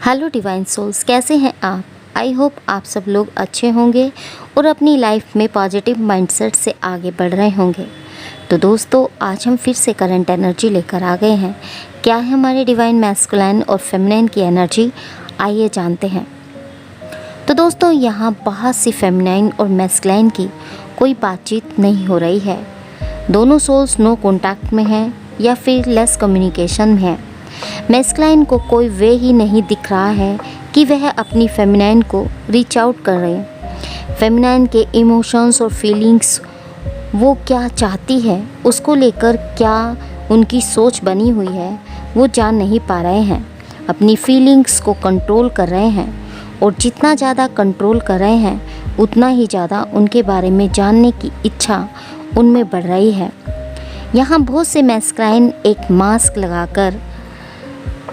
Hello divine souls, कैसे हैं आप? आई होप आप सब लोग अच्छे होंगे और अपनी लाइफ में पॉजिटिव माइंडसेट से आगे बढ़ रहे होंगे। तो दोस्तों, आज हम फिर से करंट एनर्जी लेकर आ गए हैं। क्या है हमारे डिवाइन मैस्कुलाइन और फेमिनाइन की एनर्जी, आइए जानते हैं। तो दोस्तों, यहाँ बहुत सी फेमिनाइन और मैस्कुलाइन की कोई बातचीत नहीं हो रही है। दोनों सोल्स नो कॉन्टैक्ट में हैं या फिर लेस कम्युनिकेशन में है। मैस्कुलाइन को कोई वे ही नहीं दिख रहा है कि वह अपनी फेमिनाइन को रीच आउट कर रहे हैं। फेमिनाइन के इमोशंस और फीलिंग्स, वो क्या चाहती है, उसको लेकर क्या उनकी सोच बनी हुई है, वो जान नहीं पा रहे हैं। अपनी फीलिंग्स को कंट्रोल कर रहे हैं और जितना ज़्यादा कंट्रोल कर रहे हैं उतना ही ज़्यादा उनके बारे में जानने की इच्छा उनमें बढ़ रही है। यहाँ बहुत से मैस्कुलाइन एक मास्क लगाकर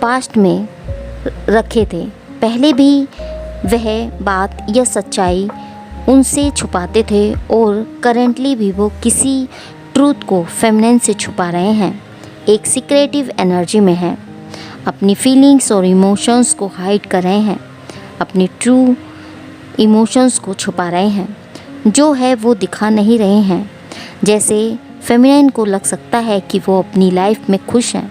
पास्ट में रखे थे। पहले भी वह बात या सच्चाई उनसे छुपाते थे और करेंटली भी वो किसी ट्रूथ को फेमिनिन से छुपा रहे हैं। एक सीक्रेटिव एनर्जी में है, अपनी फीलिंग्स और इमोशंस को हाइड कर रहे हैं, अपनी ट्रू इमोशंस को छुपा रहे हैं। जो है वो दिखा नहीं रहे हैं। जैसे फेमिनिन को लग सकता है कि वो अपनी लाइफ में खुश हैं,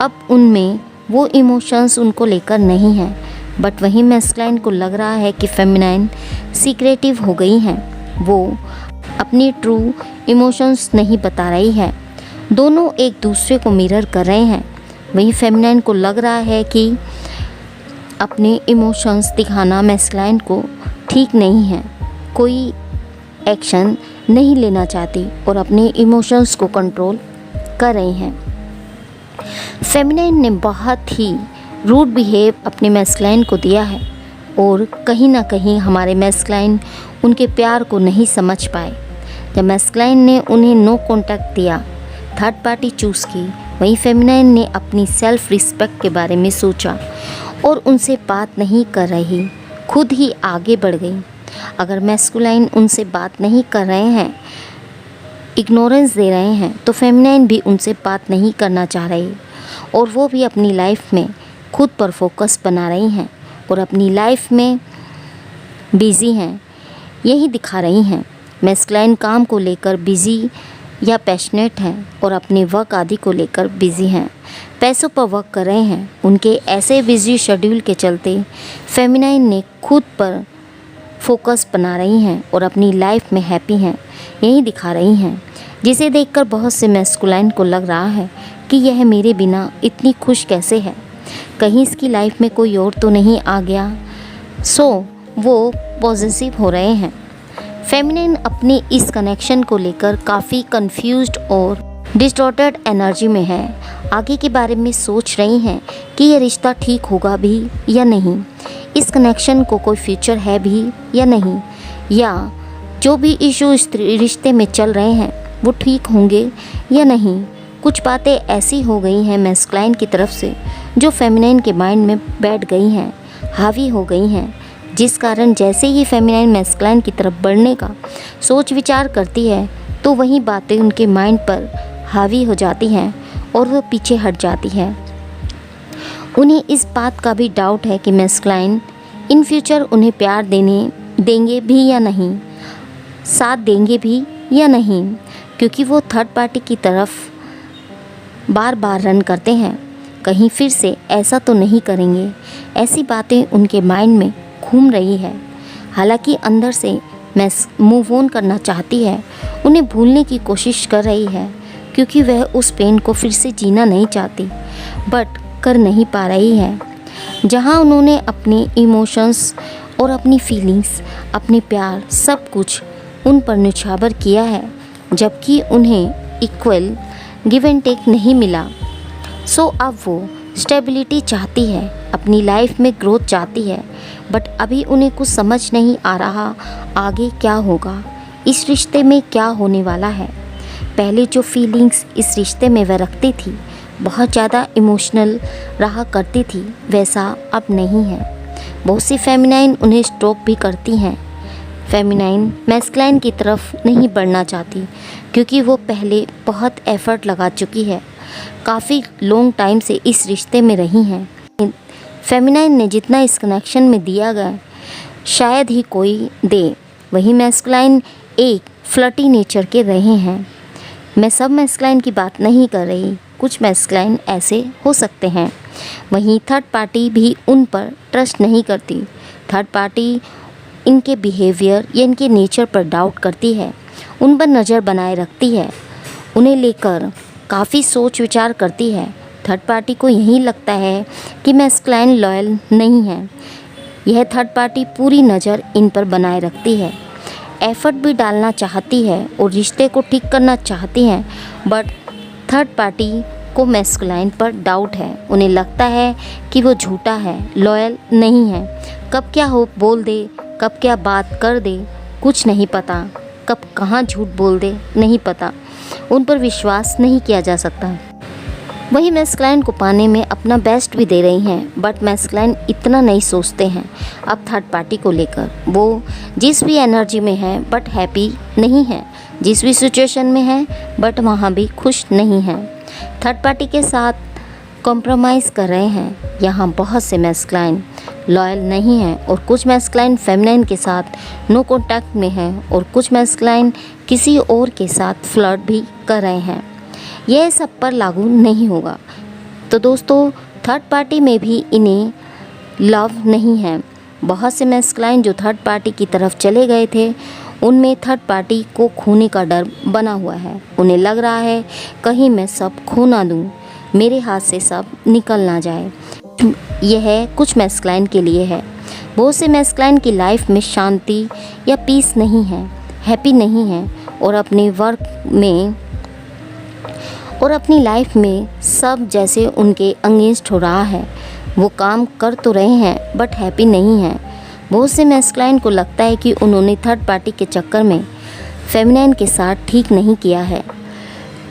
अब उनमें वो इमोशंस उनको लेकर नहीं हैं, बट वहीं मैस्कुलाइन को लग रहा है कि फेमिनाइन सीक्रेटिव हो गई हैं, वो अपनी ट्रू इमोशंस नहीं बता रही है। दोनों एक दूसरे को मिरर कर रहे हैं। वहीं फेमिनाइन को लग रहा है कि अपने इमोशंस दिखाना मैस्कुलाइन को ठीक नहीं है, कोई एक्शन नहीं लेना चाहती और अपने इमोशंस को कंट्रोल कर रही हैं। फेमिनाइन ने बहुत ही रूड बिहेव अपने मैस्कुलाइन को दिया है और कहीं ना कहीं हमारे मैस्कुलाइन उनके प्यार को नहीं समझ पाए। जब मैस्कुलाइन ने उन्हें नो कॉन्टैक्ट दिया, थर्ड पार्टी चूज़ की, वहीं फेमिनाइन ने अपनी सेल्फ रिस्पेक्ट के बारे में सोचा और उनसे बात नहीं कर रही, खुद ही आगे बढ़ गई। अगर मैस्कुलाइन उनसे बात नहीं कर रहे हैं, इग्नोरेंस दे रहे हैं, तो फेमिनाइन भी उनसे बात नहीं करना चाह रही और वो भी अपनी लाइफ में खुद पर फोकस बना रही हैं और अपनी लाइफ में बिज़ी हैं, यही दिखा रही हैं। मैस्कुलाइन काम को लेकर बिज़ी या पैशनेट हैं और अपने वर्क आदि को लेकर बिज़ी हैं, पैसों पर वर्क कर रहे हैं। उनके ऐसे बिज़ी शेड्यूल के चलते फेमिनाइन ने खुद पर फोकस बना रही हैं और अपनी लाइफ में हैप्पी हैं, यही दिखा रही हैं। जिसे देखकर बहुत से मैस्कुलाइन को लग रहा है कि यह मेरे बिना इतनी खुश कैसे है, कहीं इसकी लाइफ में कोई और तो नहीं आ गया। सो वो पॉजिटिव हो रहे हैं। फेमिनिन अपने इस कनेक्शन को लेकर काफ़ी कंफ्यूज्ड और डिस्टॉर्टेड एनर्जी में है। आगे के बारे में सोच रही हैं कि यह रिश्ता ठीक होगा भी या नहीं, इस कनेक्शन को कोई फ्यूचर है भी या नहीं, या जो भी इशू इस रिश्ते में चल रहे हैं वो ठीक होंगे या नहीं। कुछ बातें ऐसी हो गई हैं मैस्कुलाइन की तरफ से जो फेमिनाइन के माइंड में बैठ गई हैं, हावी हो गई हैं, जिस कारण जैसे ही फेमिनाइन मैस्कुलाइन की तरफ बढ़ने का सोच विचार करती है तो वही बातें उनके माइंड पर हावी हो जाती हैं और वो पीछे हट जाती है। उन्हें इस बात का भी डाउट है कि मैस्कुलाइन इन फ्यूचर उन्हें प्यार देंगे भी या नहीं, साथ देंगे भी या नहीं, क्योंकि वो थर्ड पार्टी की तरफ बार बार रन करते हैं। कहीं फिर से ऐसा तो नहीं करेंगे, ऐसी बातें उनके माइंड में घूम रही है। हालांकि अंदर से मैं मूव ऑन करना चाहती है, उन्हें भूलने की कोशिश कर रही है, क्योंकि वह उस पेन को फिर से जीना नहीं चाहती, बट कर नहीं पा रही है। जहां उन्होंने अपने इमोशंस और अपनी फीलिंग्स, अपने प्यार, सब कुछ उन पर न्यौछावर किया है, जबकि उन्हें इक्वल गिव एंड टेक नहीं मिला। सो अब वो स्टेबिलिटी चाहती है, अपनी लाइफ में ग्रोथ चाहती है, बट अभी उन्हें कुछ समझ नहीं आ रहा आगे क्या होगा, इस रिश्ते में क्या होने वाला है। पहले जो फीलिंग्स इस रिश्ते में वह रखती थी, बहुत ज़्यादा इमोशनल रहा करती थी, वैसा अब नहीं है। बहुत सी फेमिनाइन उन्हें स्टॉप भी करती हैं। फेमिनाइन मैस्कुलाइन की तरफ नहीं बढ़ना चाहती, क्योंकि वो पहले बहुत एफ़र्ट लगा चुकी है, काफ़ी लॉन्ग टाइम से इस रिश्ते में रही हैं। फेमिनाइन ने जितना इस कनेक्शन में दिया गया शायद ही कोई दे। वही मैस्कुलाइन एक फ्लर्टी नेचर के रहे हैं। मैं सब मैस्कुलाइन की बात नहीं कर रही, कुछ मैस्कुलाइन ऐसे हो सकते हैं। वहीं थर्ड पार्टी भी उन पर ट्रस्ट नहीं करती। थर्ड पार्टी इनके बिहेवियर या इनके नेचर पर डाउट करती है, उन पर नज़र बनाए रखती है, उन्हें लेकर काफ़ी सोच विचार करती है। थर्ड पार्टी को यही लगता है कि मैस्कुलाइन लॉयल नहीं है। यह थर्ड पार्टी पूरी नज़र इन पर बनाए रखती है, एफर्ट भी डालना चाहती है और रिश्ते को ठीक करना चाहती हैं, बट थर्ड पार्टी को मैस्कुलाइन पर डाउट है। उन्हें लगता है कि वो झूठा है, लॉयल नहीं है। कब क्या हो बोल दे, कब क्या बात कर दे, कुछ नहीं पता। कब कहाँ झूठ बोल दे नहीं पता। उन पर विश्वास नहीं किया जा सकता। वही मैस्कुलाइन को पाने में अपना बेस्ट भी दे रही हैं, बट मैस्कुलाइन इतना नहीं सोचते हैं अब थर्ड पार्टी को लेकर। वो जिस भी एनर्जी में है बट हैप्पी नहीं है, जिस भी सिचुएशन में है बट वहाँ भी खुश नहीं है। थर्ड पार्टी के साथ कॉम्प्रोमाइज़ कर रहे हैं। यहाँ बहुत से मैस्कुलाइन लॉयल नहीं हैं और कुछ मैस्कुलाइन फेमिनाइन के साथ नो कॉन्टैक्ट में हैं और कुछ मैस्कुलाइन किसी और के साथ फ्लर्ट भी कर रहे हैं। यह सब पर लागू नहीं होगा। तो दोस्तों, थर्ड पार्टी में भी इन्हें लव नहीं है। बहुत से मैस्कुलाइन जो थर्ड पार्टी की तरफ चले गए थे, उनमें थर्ड पार्टी को खोने का डर बना हुआ है। उन्हें लग रहा है कहीं मैं सब खो ना दूँ, मेरे हाथ से सब निकल ना जाए। यह कुछ मैस्कुलाइन के लिए है। बहुत से मैस्कुलाइन की लाइफ में शांति या पीस नहीं है, हैप्पी नहीं है और अपने वर्क में और अपनी लाइफ में सब जैसे उनके अगेंस्ट हो रहा है। वो काम कर तो रहे हैं बट हैप्पी नहीं हैं। बहुत से मैस्कुलाइन को लगता है कि उन्होंने थर्ड पार्टी के चक्कर में फेमिनाइन के साथ ठीक नहीं किया है।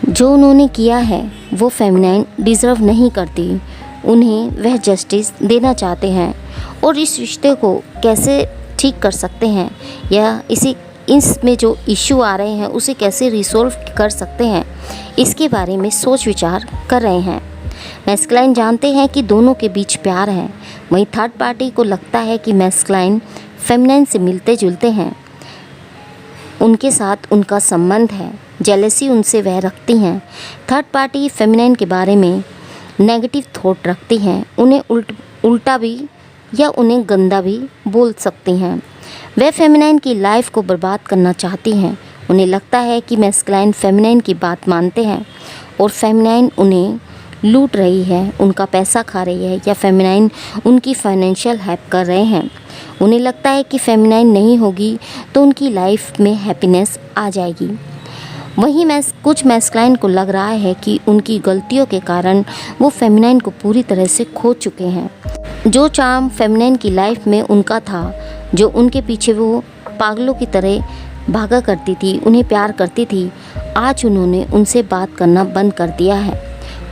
जो उन्होंने किया है वो फेमिनाइन डिज़र्व नहीं करती। उन्हें वह जस्टिस देना चाहते हैं और इस रिश्ते को कैसे ठीक कर सकते हैं या इसमें जो इश्यू आ रहे हैं उसे कैसे रिसोल्व कर सकते हैं, इसके बारे में सोच विचार कर रहे हैं। मैस्कुलाइन जानते हैं कि दोनों के बीच प्यार है। वहीं थर्ड पार्टी को लगता है कि मैस्कुलाइन फेमिनाइन से मिलते जुलते हैं, उनके साथ उनका संबंध है, जेलसी उनसे वह रखती हैं। थर्ड पार्टी फेमिनाइन के बारे में नेगेटिव थॉट रखती हैं, उन्हें उल्टा भी या उन्हें गंदा भी बोल सकती हैं। वे फेमिनाइन की लाइफ को बर्बाद करना चाहती हैं। उन्हें लगता है कि मैस्कुलाइन फेमिनाइन की बात मानते हैं और फेमिनाइन उन्हें लूट रही है, उनका पैसा खा रही है या फेमिनाइन उनकी फाइनेंशियल हेल्प कर रहे हैं। उन्हें लगता है कि फेमिनाइन नहीं होगी तो उनकी लाइफ में हैप्पीनेस आ जाएगी। वहीं कुछ मैस्कुलाइन को लग रहा है कि उनकी गलतियों के कारण वो फेमिनाइन को पूरी तरह से खो चुके हैं। जो चार्म फेमिनाइन की लाइफ में उनका था, जो उनके पीछे वो पागलों की तरह भागा करती थी, उन्हें प्यार करती थी, आज उन्होंने उनसे बात करना बंद कर दिया है,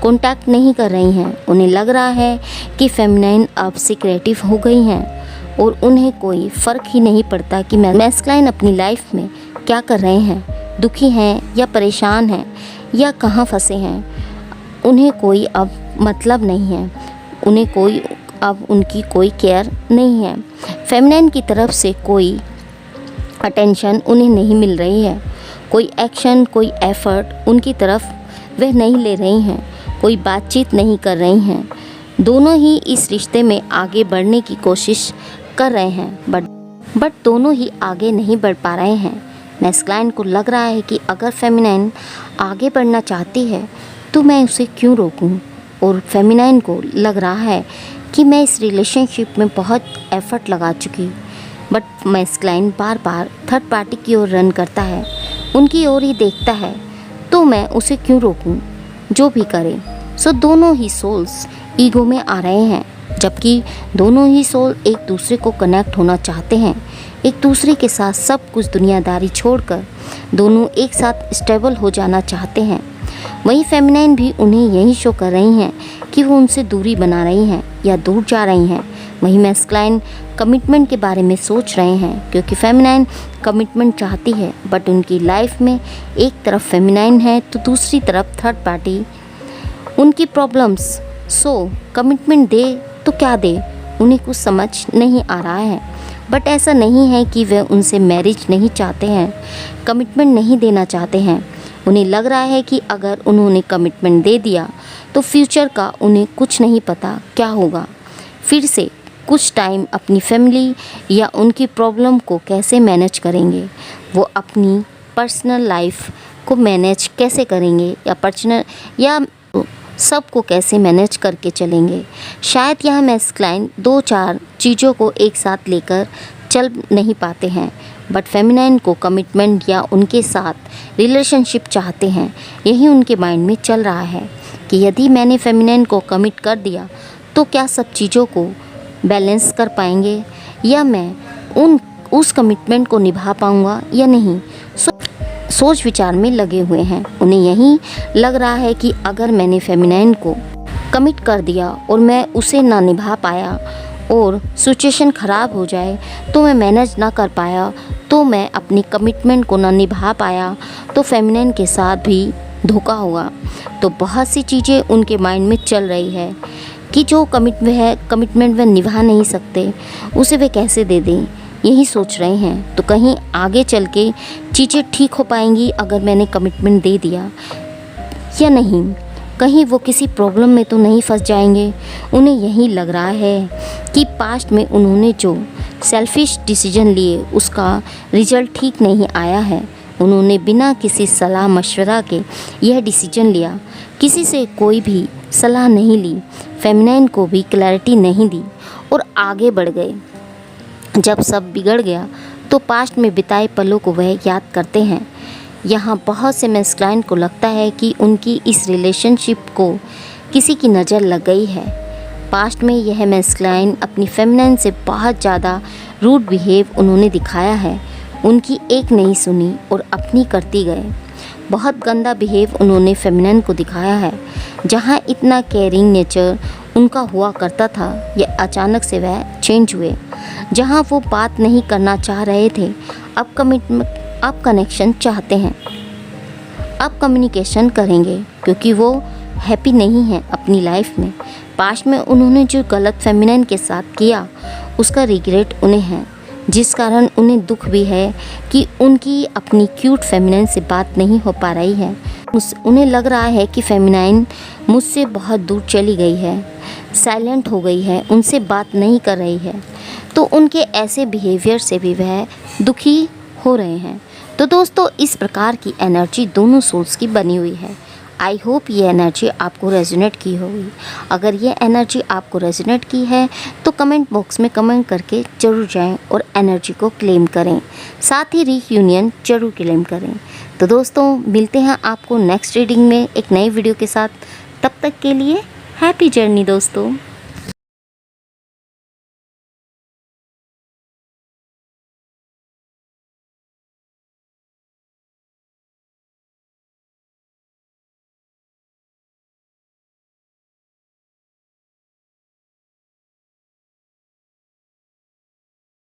कॉन्टैक्ट नहीं कर रही हैं। उन्हें लग रहा है कि फेमिनाइन अब सीक्रेटिव हो गई हैं और उन्हें कोई फ़र्क ही नहीं पड़ता कि मैस्कुलाइन अपनी लाइफ में क्या कर रहे हैं, दुखी हैं या परेशान हैं या कहाँ फंसे हैं। उन्हें कोई अब मतलब नहीं है, उन्हें कोई अब उनकी कोई केयर नहीं है। फेमिनाइन की तरफ से कोई अटेंशन उन्हें नहीं मिल रही है, कोई एक्शन, कोई एफ़र्ट उनकी तरफ वह नहीं ले रही हैं, कोई बातचीत नहीं कर रही हैं। दोनों ही इस रिश्ते में आगे बढ़ने की कोशिश कर रहे हैं बट दोनों ही आगे नहीं बढ़ पा रहे हैं। मैस्कुलाइन को लग रहा है कि अगर फेमिनाइन आगे बढ़ना चाहती है तो मैं उसे क्यों रोकूं, और फेमिनाइन को लग रहा है कि मैं इस रिलेशनशिप में बहुत एफ़र्ट लगा चुकी, but masculine bar bar third party की ओर रन करता है, उनकी ओर ही देखता है, तो मैं उसे क्यों रोकूं, जो भी करे। सो दोनों ही सोल्स ईगो में आ रहे हैं, जबकि दोनों ही सोल एक दूसरे को कनेक्ट होना चाहते हैं, एक दूसरे के साथ सब कुछ दुनियादारी छोड़कर दोनों एक साथ स्टेबल हो जाना चाहते हैं। वहीं फेमिनाइन भी उन्हें यही शो कर रही हैं कि वो उनसे दूरी बना रही हैं या दूर जा रही हैं। वहीं मैस्कुलाइन कमिटमेंट के बारे में सोच रहे हैं, क्योंकि फेमिनाइन कमिटमेंट चाहती है, बट उनकी लाइफ में एक तरफ फेमिनाइन है तो दूसरी तरफ थर्ड पार्टी उनकी प्रॉब्लम्स। सो कमिटमेंट दे तो क्या दे, उन्हें कुछ समझ नहीं आ रहा है। बट ऐसा नहीं है कि वे उनसे मैरिज नहीं चाहते हैं, कमिटमेंट नहीं देना चाहते हैं। उन्हें लग रहा है कि अगर उन्होंने कमिटमेंट दे दिया तो फ्यूचर का उन्हें कुछ नहीं पता क्या होगा। फिर से कुछ टाइम अपनी फैमिली या उनकी प्रॉब्लम को कैसे मैनेज करेंगे, वो अपनी पर्सनल लाइफ को मैनेज कैसे करेंगे या पर्सनल या सबको कैसे मैनेज करके चलेंगे। शायद यह मैस्कुलाइन 2-4 चीज़ों को एक साथ लेकर चल नहीं पाते हैं, बट फेमिनाइन को कमिटमेंट या उनके साथ रिलेशनशिप चाहते हैं। यही उनके माइंड में चल रहा है कि यदि मैंने फेमिनाइन को कमिट कर दिया तो क्या सब चीज़ों को बैलेंस कर पाएंगे या मैं उस कमिटमेंट को निभा पाऊँगा या नहीं। सोच विचार में लगे हुए हैं। उन्हें यही लग रहा है कि अगर मैंने फेमिनाइन को कमिट कर दिया और मैं उसे ना निभा पाया और सिचुएशन ख़राब हो जाए, तो मैं मैनेज ना कर पाया, तो मैं अपनी कमिटमेंट को ना निभा पाया, तो फेमिनाइन के साथ भी धोखा होगा। तो बहुत सी चीज़ें उनके माइंड में चल रही है कि जो कमिटमेंट वे निभा नहीं सकते, उसे वे कैसे दे दें, यही सोच रहे हैं। तो कहीं आगे चल के चीज़ें ठीक हो पाएंगी अगर मैंने कमिटमेंट दे दिया या नहीं, कहीं वो किसी प्रॉब्लम में तो नहीं फंस जाएंगे। उन्हें यही लग रहा है कि पास्ट में उन्होंने जो सेल्फिश डिसीजन लिए उसका रिजल्ट ठीक नहीं आया है। उन्होंने बिना किसी सलाह मशवरा के यह डिसीजन लिया, किसी से कोई भी सलाह नहीं ली, फेमिनाइन को भी क्लैरिटी नहीं दी और आगे बढ़ गए। जब सब बिगड़ गया तो पास्ट में बिताए पलों को वह याद करते हैं। यहाँ बहुत से मैस्कुलाइन को लगता है कि उनकी इस रिलेशनशिप को किसी की नज़र लग गई है। पास्ट में यह मैस्कुलाइन अपनी फेमिनाइन से बहुत ज़्यादा रूड बिहेव उन्होंने दिखाया है। उनकी एक नहीं सुनी और अपनी करती गए। बहुत गंदा बिहेव उन्होंने फेमिनाइन को दिखाया है। जहाँ इतना केयरिंग नेचर उनका हुआ करता था, यह अचानक से वह चेंज हुए। जहाँ वो बात नहीं करना चाह रहे थे, अब कनेक्शन चाहते हैं, अब कम्युनिकेशन करेंगे, क्योंकि वो हैप्पी नहीं हैं अपनी लाइफ में। पास्ट में उन्होंने जो गलत फेमिनाइन के साथ किया उसका रिग्रेट उन्हें है, जिस कारण उन्हें दुख भी है कि उनकी अपनी क्यूट फेमिनाइन से बात नहीं हो पा रही है। उन्हें लग रहा है कि फेमिनाइन मुझसे बहुत दूर चली गई है, साइलेंट हो गई है, उनसे बात नहीं कर रही है। तो उनके ऐसे बिहेवियर से भी वह दुखी हो रहे हैं। तो दोस्तों, इस प्रकार की एनर्जी दोनों सोल्स की बनी हुई है। आई होप ये एनर्जी आपको रेजोनेट की होगी। अगर ये एनर्जी आपको रेजोनेट की है तो कमेंट बॉक्स में कमेंट करके ज़रूर जाएं और एनर्जी को क्लेम करें, साथ ही रीयूनियन ज़रूर क्लेम करें। तो दोस्तों, मिलते हैं आपको नेक्स्ट रीडिंग में एक नई वीडियो के साथ। तब तक के लिए हैप्पी जर्नी दोस्तों।